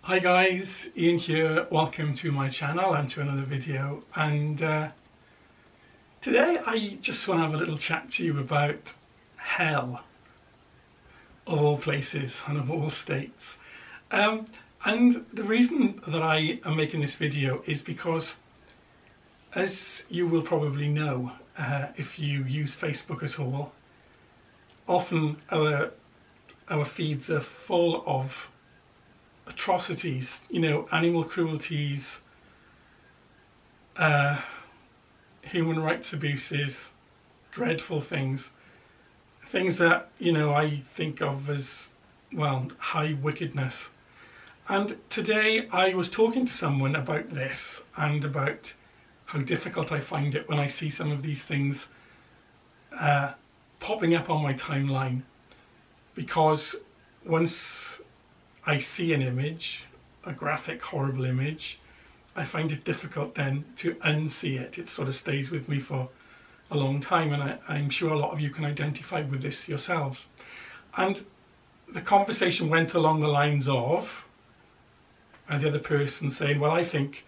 Hi guys, Ian here, welcome to my channel and to another video, and today I just want to have a little chat to you about hell, of all places and of all states. And the reason that I am making this video is because, as you will probably know if you use Facebook at all, often our feeds are full of atrocities, animal cruelties, human rights abuses, dreadful things that, I think of as, well, high wickedness. And today I was talking to someone about this and about how difficult I find it when I see some of these things popping up on my timeline, because once I see an image, a graphic, horrible image, I find it difficult then to unsee it. It sort of stays with me for a long time, and I'm sure a lot of you can identify with this yourselves. And the conversation went along the lines of, and the other person saying, well, I think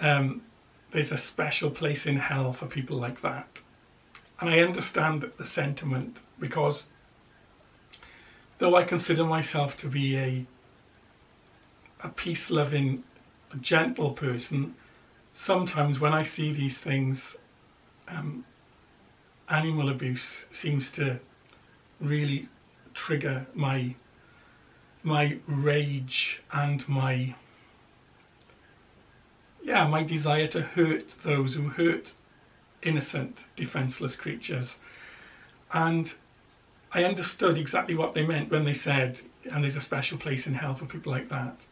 there's a special place in hell for people like that. And I understand the sentiment, because though I consider myself to be a peace-loving, gentle person, sometimes when I see these things, animal abuse seems to really trigger my rage and my desire to hurt those who hurt innocent, defenseless creatures. And I understood exactly what they meant when they said, and there's a special place in hell for people like that.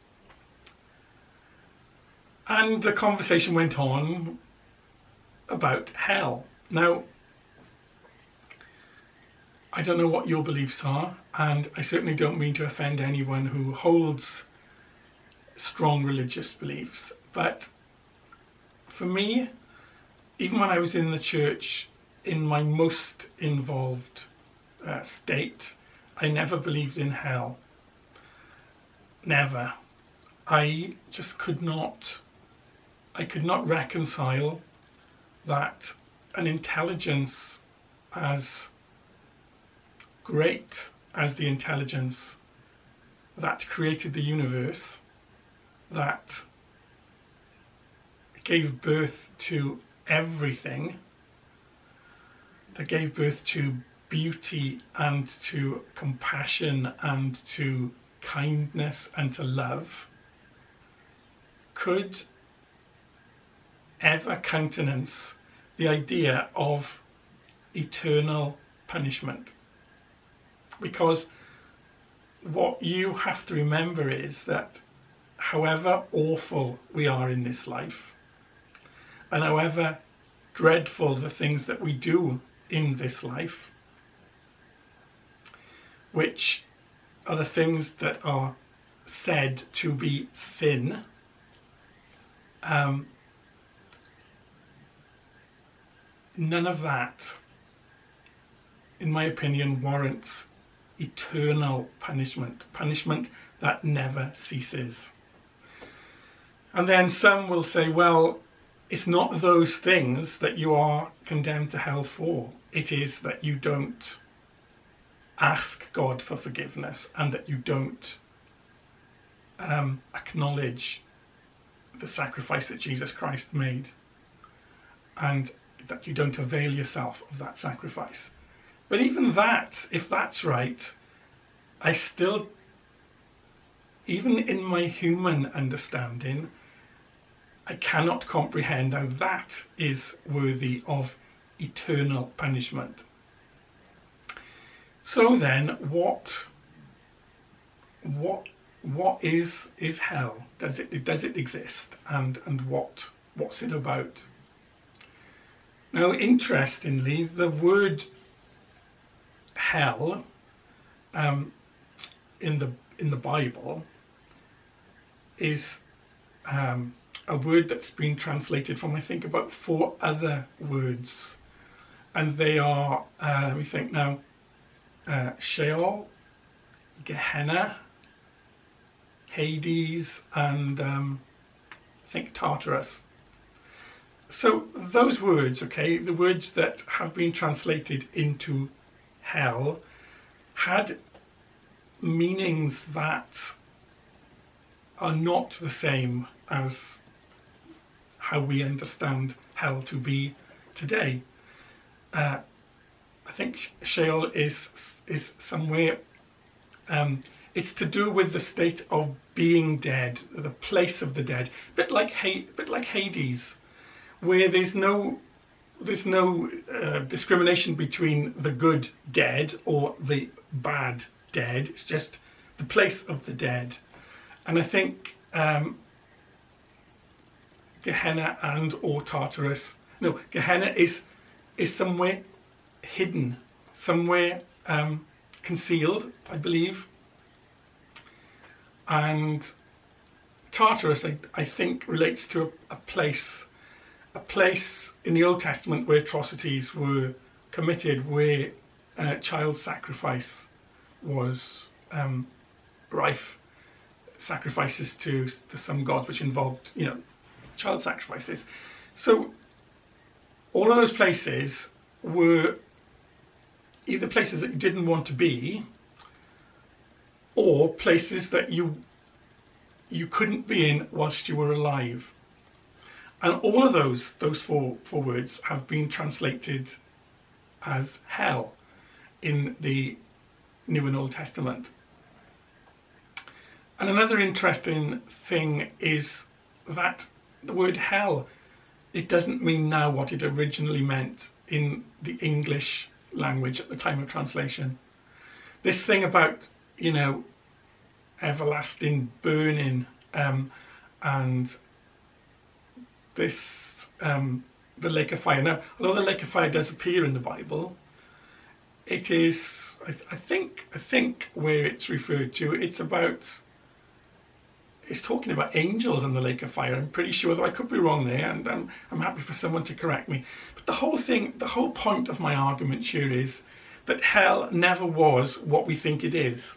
And the conversation went on about hell. Now, I don't know what your beliefs are, and I certainly don't mean to offend anyone who holds strong religious beliefs, but for me, even when I was in the church in my most involved state, I never believed in hell. Never. I just could not reconcile that an intelligence as great as the intelligence that created the universe, that gave birth to everything, that gave birth to beauty and to compassion and to kindness and to love, could ever countenance the idea of eternal punishment. Because what you have to remember is that however awful we are in this life, and however dreadful the things that we do in this life, which are the things that are said to be sin, none of that, in my opinion, warrants eternal punishment that never ceases. And then some will say, well, it's not those things that you are condemned to hell for. It is that you don't ask God for forgiveness, and that you don't acknowledge the sacrifice that Jesus Christ made, and that you don't avail yourself of that sacrifice. But even that, if that's right, I still, even in my human understanding, I cannot comprehend how that is worthy of eternal punishment. So then, what is hell? Does it exist? And what's it about? Now, interestingly, the word hell in the Bible is a word that's been translated from, I think, about 4 other words, and they are, let me think now, Sheol, Gehenna, Hades, and I think Tartarus. So those words, okay, the words that have been translated into hell, had meanings that are not the same as how we understand hell to be today. I think Sheol is somewhere. It's to do with the state of being dead, the place of the dead, bit like Hades, where there's no discrimination between the good dead or the bad dead. It's just the place of the dead. And I think Gehenna and or Tartarus, no, Gehenna is somewhere hidden, somewhere concealed, I believe. And Tartarus, I think, relates to a place in the Old Testament where atrocities were committed, where child sacrifice was rife, sacrifices to some gods, which involved, child sacrifices. So all of those places were either places that you didn't want to be, or places that you couldn't be in whilst you were alive. And all of those four words have been translated as hell in the New and Old Testament. And another interesting thing is that the word hell, it doesn't mean now what it originally meant in the English language at the time of translation. This thing about, everlasting burning, and this, the lake of fire. Now, although the lake of fire does appear in the Bible, it is, I think where it's referred to, it's talking about angels in the lake of fire. I'm pretty sure, though I could be wrong there, and I'm happy for someone to correct me. But the whole point of my argument here is that hell never was what we think it is.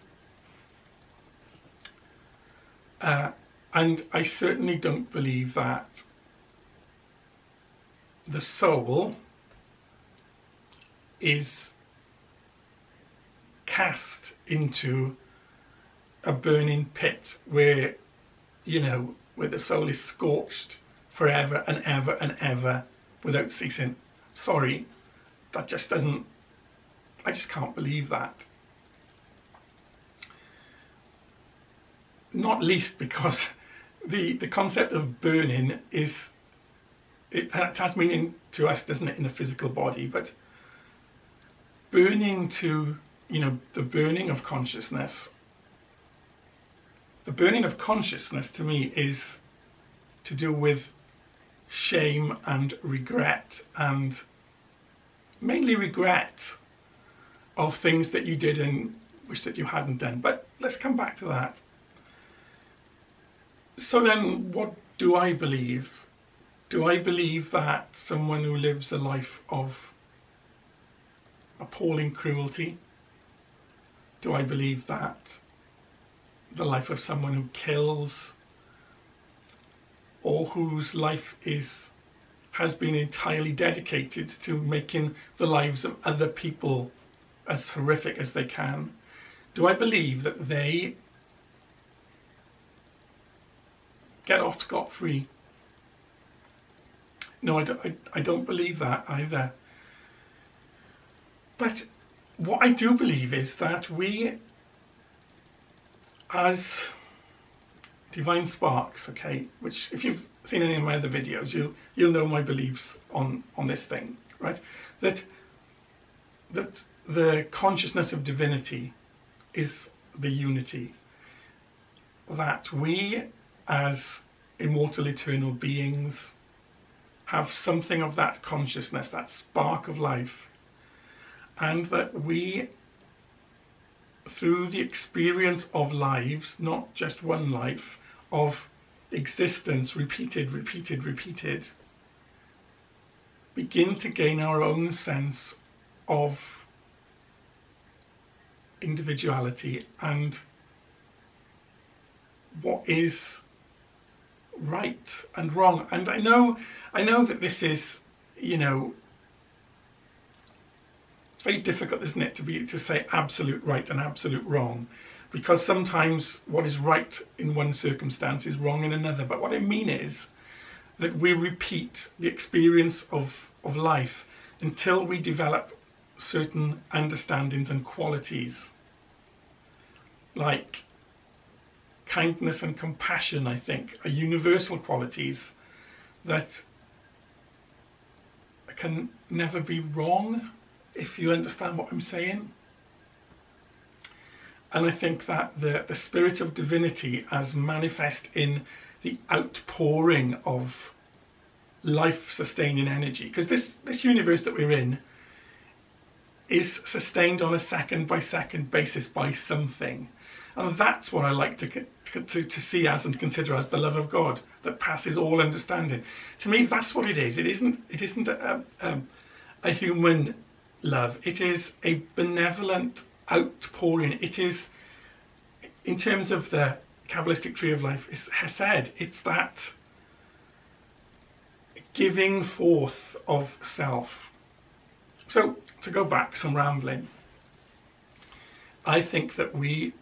And I certainly don't believe that the soul is cast into a burning pit where the soul is scorched forever and ever and ever without ceasing. Sorry, that just doesn't, I just can't believe that. Not least because the concept of burning it has meaning to us, doesn't it, in a physical body, but burning to, the burning of consciousness. The burning of consciousness to me is to do with shame and regret, and mainly regret of things that you did and wish that you hadn't done. But let's come back to that. So then, what do I believe? Do I believe that someone who lives a life of appalling cruelty? Do I believe that the life of someone who kills, or whose life has been entirely dedicated to making the lives of other people as horrific as they can, do I believe that they get off scot-free? No, I don't believe that either. But what I do believe is that we, as divine sparks, okay, which if you've seen any of my other videos, you'll know my beliefs on this thing, right? That the consciousness of divinity is the unity. That we, as immortal, eternal beings, have something of that consciousness, that spark of life, and that we, through the experience of lives, not just one life, of existence repeated, begin to gain our own sense of individuality and what is right and wrong. And I know that this is, you know, it's very difficult, isn't it, to say absolute right and absolute wrong, because sometimes what is right in one circumstance is wrong in another. But what I mean is that we repeat the experience of life until we develop certain understandings and qualities, like kindness and compassion, I think, are universal qualities that can never be wrong, if you understand what I'm saying. And I think that the spirit of divinity as manifest in the outpouring of life-sustaining energy, because this universe that we're in is sustained on a second-by-second basis by something. And that's what I like to see as and consider as the love of God that passes all understanding. To me, that's what it is. It isn't a human love. It is a benevolent outpouring. It is, in terms of the Kabbalistic tree of life, it's Hesed. It's that giving forth of self. So, to go back, some rambling, I think that we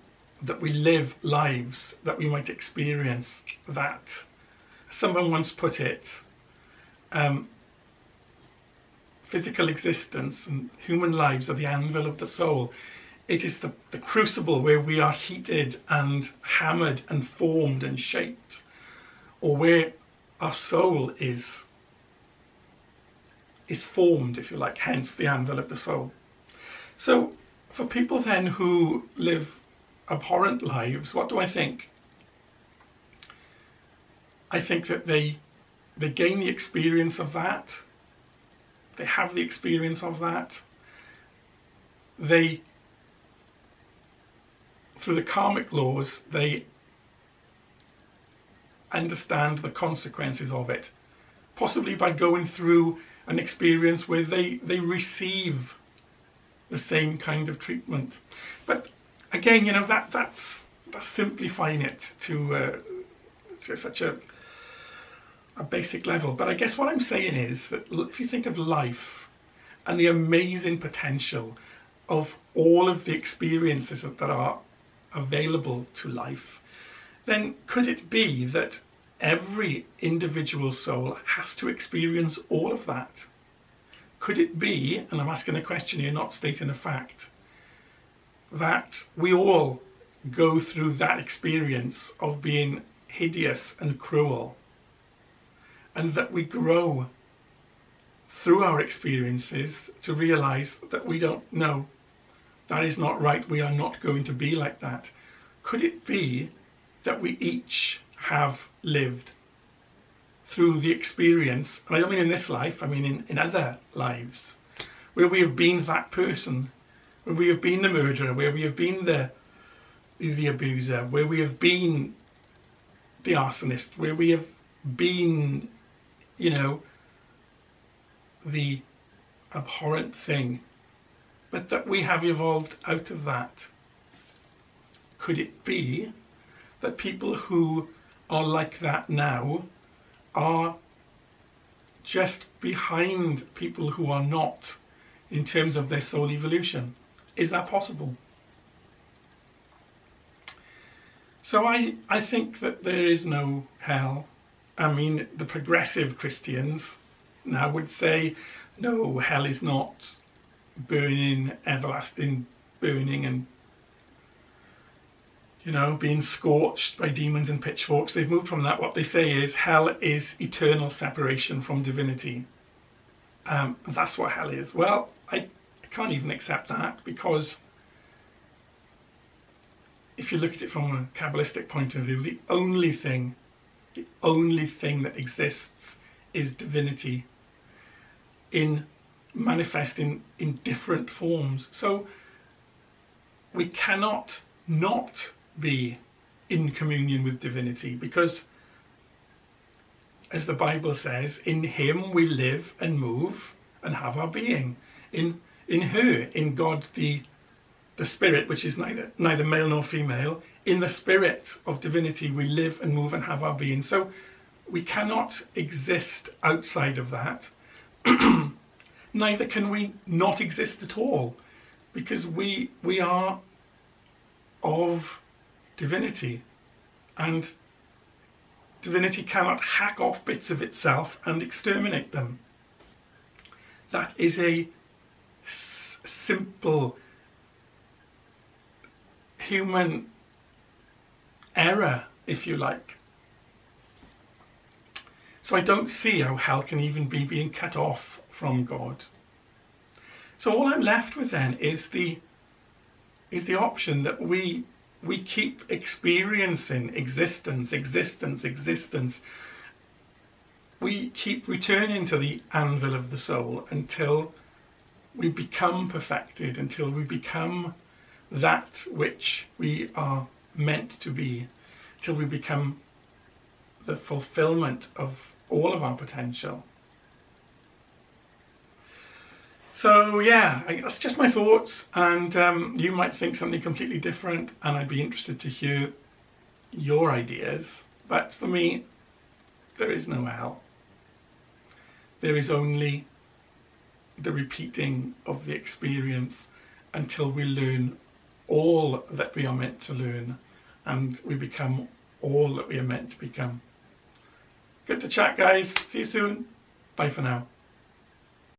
live lives that we might experience that, someone once put it, physical existence and human lives are the anvil of the soul. It is the crucible where we are heated and hammered and formed and shaped, or where our soul is formed, if you like, hence the anvil of the soul. So for people then who live abhorrent lives, what do I think? I think that they gain the experience of that. They have the experience of that. They, through the karmic laws, they understand the consequences of it, possibly by going through an experience where they receive the same kind of treatment. But again, you know, that's simplifying it to such a basic level. But I guess what I'm saying is that if you think of life and the amazing potential of all of the experiences that are available to life, then could it be that every individual soul has to experience all of that? Could it be, and I'm asking a question here, not stating a fact, that we all go through that experience of being hideous and cruel, and that we grow through our experiences to realize that we don't know, that is not right, we are not going to be like that? Could it be that we each have lived through the experience, and I don't mean in this life, I mean in other lives, where we have been that person, where we have been the murderer, where we have been the abuser, where we have been the arsonist, where we have been, you know, the abhorrent thing, but that we have evolved out of that? Could it be that people who are like that now are just behind people who are not, in terms of their soul evolution? Is that possible? So I think that there is no hell. I mean, the progressive Christians now would say, no, hell is not burning, everlasting burning, and, you know, being scorched by demons and pitchforks. They've moved from that. What they say is hell is eternal separation from divinity. That's what hell is. Well, I can't even accept that, because if you look at it from a Kabbalistic point of view, the only thing that exists is divinity in manifesting in different forms. So we cannot not be in communion with divinity, because, as the Bible says, in him we live and move and have our being. In her, in God the Spirit, which is neither male nor female, in the spirit of divinity we live and move and have our being. So we cannot exist outside of that. Neither can we not exist at all, because we are of divinity, and divinity cannot hack off bits of itself and exterminate them. That is a simple human error, if you like. So I don't see how hell can even be being cut off from God. So all I'm left with then is the option that we keep experiencing existence. We keep returning to the anvil of the soul until we become perfected, until we become that which we are meant to be, till we become the fulfillment of all of our potential. So yeah, that's just my thoughts, and you might think something completely different, and I'd be interested to hear your ideas. But for me, there is no hell. There is only the repeating of the experience until we learn all that we are meant to learn, and we become all that we are meant to become. Good to chat, guys. See you soon. Bye for now.